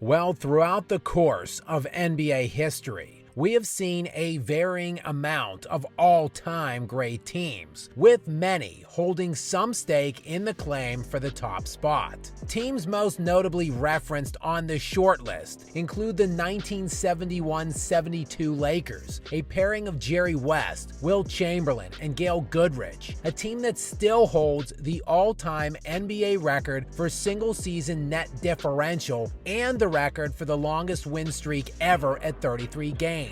Well, throughout the course of NBA history, we have seen a varying amount of all-time great teams, with many holding some stake in the claim for the top spot. Teams most notably referenced on the shortlist include the 1971-72 Lakers, a pairing of Jerry West, Wilt Chamberlain, and Gail Goodrich, a team that still holds the all-time NBA record for single-season net differential and the record for the longest win streak ever at 33 games.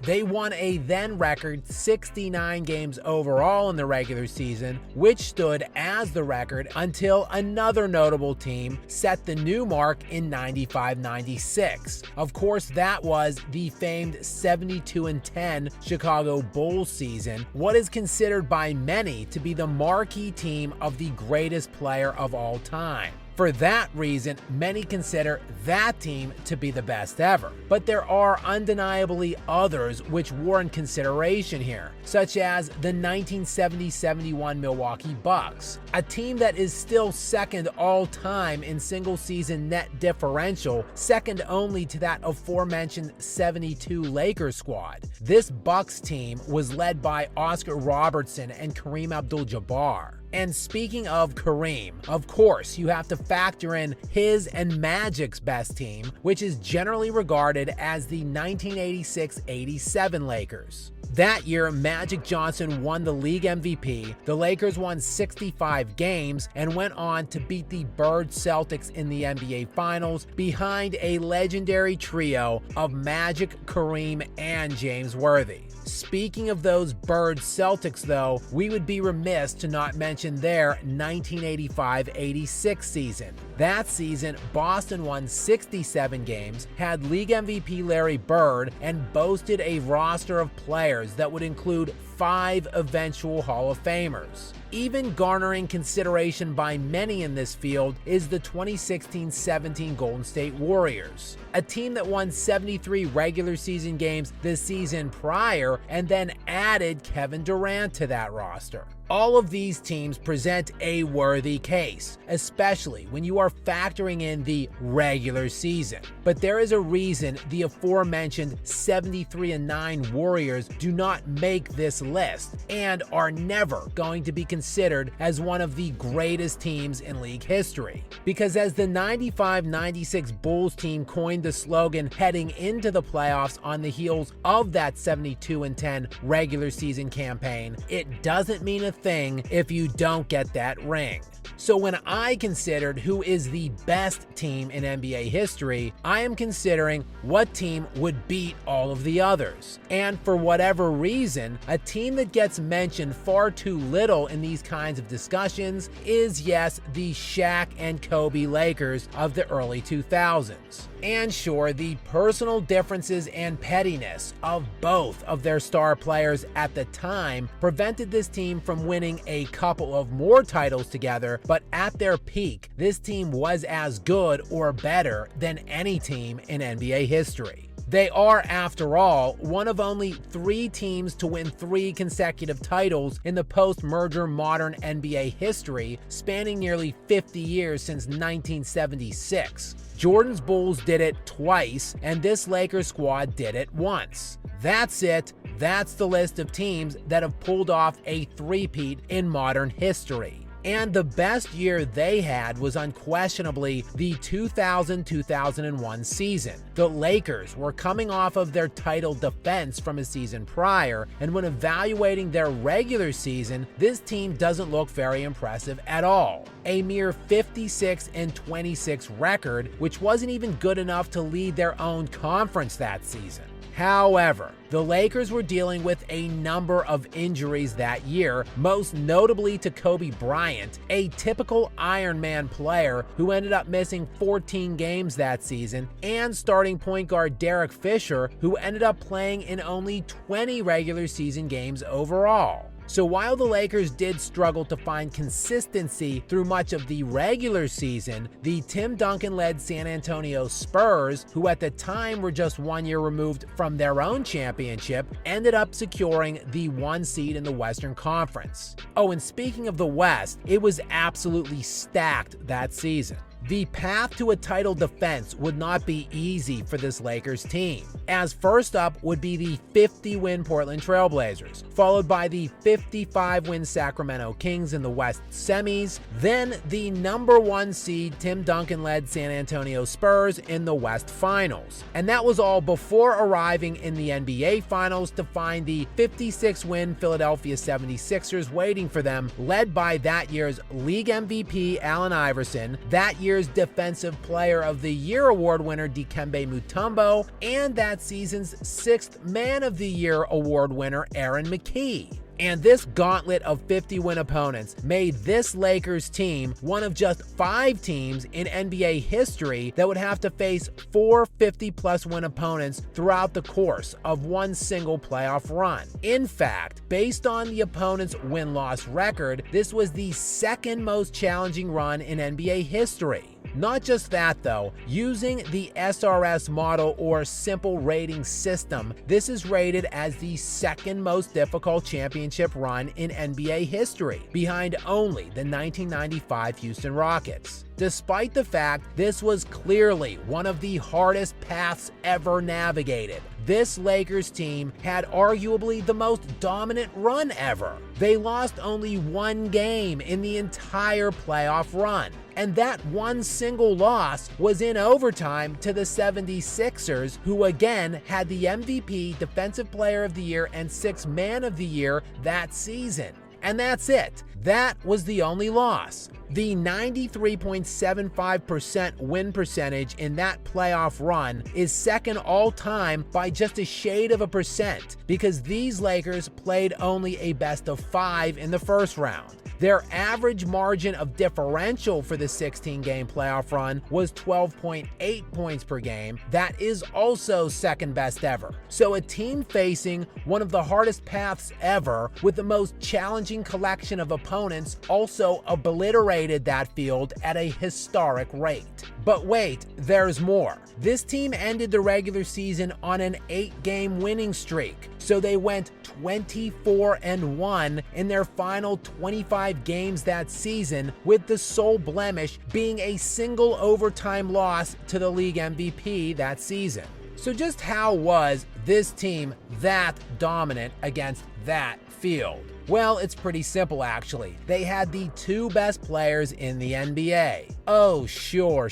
They won a then record 69 games overall in the regular season, which stood as the record until another notable team set the new mark in 95-96. Of course, that was the famed 72-10 Chicago Bulls season, what is considered by many to be the marquee team of the greatest player of all time. For that reason, many consider that team to be the best ever. But there are undeniably others which warrant consideration here, such as the 1970-71 Milwaukee Bucks, a team that is still second all-time in single-season net differential, second only to that aforementioned 72 Lakers squad. This Bucks team was led by Oscar Robertson and Kareem Abdul-Jabbar. And speaking of Kareem, of course, you have to factor in his and Magic's best team, which is generally regarded as the 1986-87 Lakers. That year, Magic Johnson won the league MVP, the Lakers won 65 games, and went on to beat the Bird Celtics in the NBA Finals behind a legendary trio of Magic, Kareem, and James Worthy. Speaking of those Bird Celtics, though, we would be remiss to not mention their 1985-86 season. That season, Boston won 67 games, had league MVP Larry Bird, and boasted a roster of players that would include 5 eventual Hall of Famers. Even garnering consideration by many in this field is the 2016-17 Golden State Warriors, a team that won 73 regular season games the season prior and then added Kevin Durant to that roster. All of these teams present a worthy case, especially when you are factoring in the regular season. But there is a reason the aforementioned 73-9 Warriors do not make this list and are never going to be considered as one of the greatest teams in league history. Because as the 95-96 Bulls team coined the slogan heading into the playoffs on the heels of that 72-10 regular season campaign, it doesn't mean a thing if you don't get that ring. So when I considered who is the best team in NBA history, I am considering what team would beat all of the others. And for whatever reason, a team that gets mentioned far too little in these kinds of discussions is, yes, the Shaq and Kobe Lakers of the early 2000s. And sure, the personal differences and pettiness of both of their star players at the time prevented this team from winning a couple of more titles together, but at their peak, this team was as good or better than any team in NBA history. They are, after all, one of only 3 teams to win 3 consecutive titles in the post-merger modern NBA history, spanning nearly 50 years since 1976. Jordan's Bulls did it twice, and this Lakers squad did it once. That's it. That's the list of teams that have pulled off a three-peat in modern history. And the best year they had was unquestionably the 2000-2001 season. The Lakers were coming off of their title defense from a season prior, and when evaluating their regular season, this team doesn't look very impressive at all. A mere 56-26 record, which wasn't even good enough to lead their own conference that season. However, the Lakers were dealing with a number of injuries that year, most notably to Kobe Bryant, a typical Iron Man player who ended up missing 14 games that season, and starting point guard Derek Fisher, who ended up playing in only 20 regular season games overall. So while the Lakers did struggle to find consistency through much of the regular season, the Tim Duncan-led San Antonio Spurs, who at the time were just 1 year removed from their own championship, ended up securing the 1 seed in the Western Conference. Oh, and speaking of the West, it was absolutely stacked that season. The path to a title defense would not be easy for this Lakers team, as first up would be the 50-win Portland Trail Blazers, followed by the 55-win Sacramento Kings in the West semis, then the number 1 seed Tim Duncan-led San Antonio Spurs in the West finals. And that was all before arriving in the NBA finals to find the 56-win Philadelphia 76ers waiting for them, led by that year's league MVP Allen Iverson, that year's Defensive Player of the Year award winner Dikembe Mutombo, and that season's 6th Man of the Year award winner Aaron McKie. And this gauntlet of 50-win opponents made this Lakers team one of just 5 teams in NBA history that would have to face 4 50-plus win opponents throughout the course of one single playoff run. In fact, based on the opponent's win-loss record, this was the 2nd most challenging run in NBA history. Not just that though, using the SRS model or simple rating system, this is rated as the 2nd most difficult championship run in NBA history, behind only the 1995 Houston Rockets. Despite the fact this was clearly one of the hardest paths ever navigated, this Lakers team had arguably the most dominant run ever. They lost only 1 game in the entire playoff run, and that one single loss was in overtime to the 76ers, who again had the MVP, Defensive Player of the Year, and 6th Man of the Year that season. And that's it. That was the only loss. The 93.75% win percentage in that playoff run is 2nd all-time by just a shade of a percent, because these Lakers played only a best of 5 in the first round. Their average margin of differential for the 16-game playoff run was 12.8 points per game. That is also 2nd best ever. So a team facing one of the hardest paths ever with the most challenging collection of opponents also obliterated that field at a historic rate. But wait, there's more. This team ended the regular season on an 8-game winning streak, so they went 24-1 in their final 25 games that season, with the sole blemish being a single overtime loss to the league MVP that season. So just how was this team that dominant against that field? Well, it's pretty simple actually. They had the 2 best players in the NBA. Oh, sure.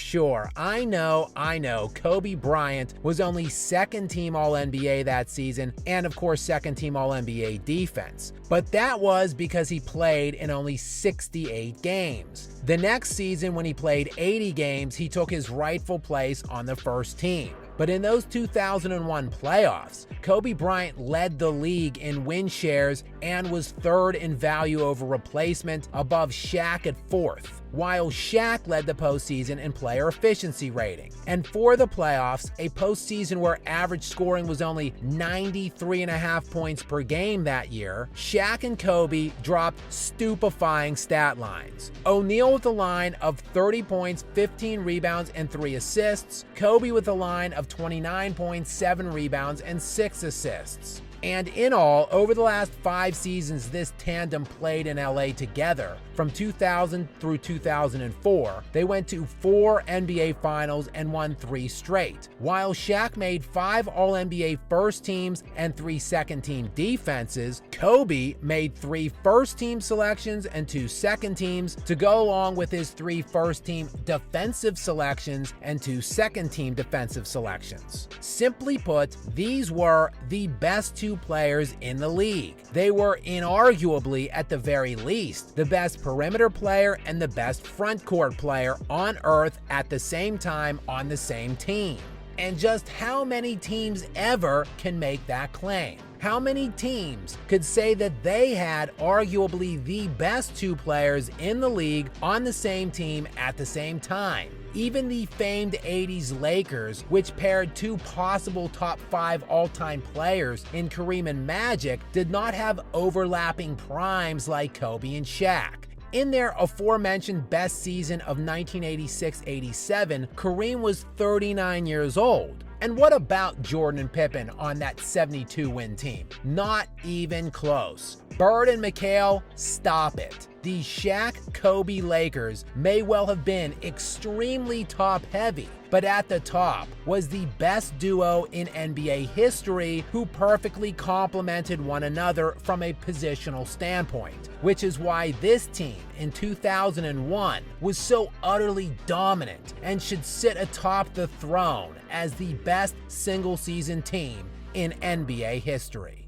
I know. Kobe Bryant was only 2nd team All-NBA that season, and of course 2nd team All-NBA defense. But that was because he played in only 68 games. The next season, when he played 80 games, he took his rightful place on the first team. But in those 2001 playoffs, Kobe Bryant led the league in win shares and was 3rd in value over replacement, above Shaq at 4th, while Shaq led the postseason in player efficiency rating. And for the playoffs, a postseason where average scoring was only 93.5 points per game that year, Shaq and Kobe dropped stupefying stat lines. O'Neal with a line of 30 points, 15 rebounds, and 3 assists. Kobe with a line of 29 points, 7 rebounds, and 6 assists. And in all, over the last 5 seasons this tandem played in LA together, from 2000 through 2004, they went to 4 NBA Finals and won 3 straight. While Shaq made 5 All-NBA first teams and 3 second-team defenses, Kobe made 3 first-team selections and 2 second teams to go along with his 3 first-team defensive selections and 2 second-team defensive selections. Simply put, these were the best 2 players in the league. They were inarguably, at the very least, the best perimeter player and the best front court player on earth at the same time on the same team. And just how many teams ever can make that claim? How many teams could say that they had arguably the best 2 players in the league on the same team at the same time? Even the famed 80s Lakers, which paired 2 possible top 5 all-time players in Kareem and Magic, did not have overlapping primes like Kobe and Shaq. In their aforementioned best season of 1986-87, Kareem was 39 years old. And what about Jordan and Pippen on that 72-win team? Not even close. Bird and McHale, stop it. The Shaq Kobe Lakers may well have been extremely top-heavy, but at the top was the best duo in NBA history who perfectly complemented one another from a positional standpoint, which is why this team in 2001 was so utterly dominant and should sit atop the throne as the best single-season team in NBA history.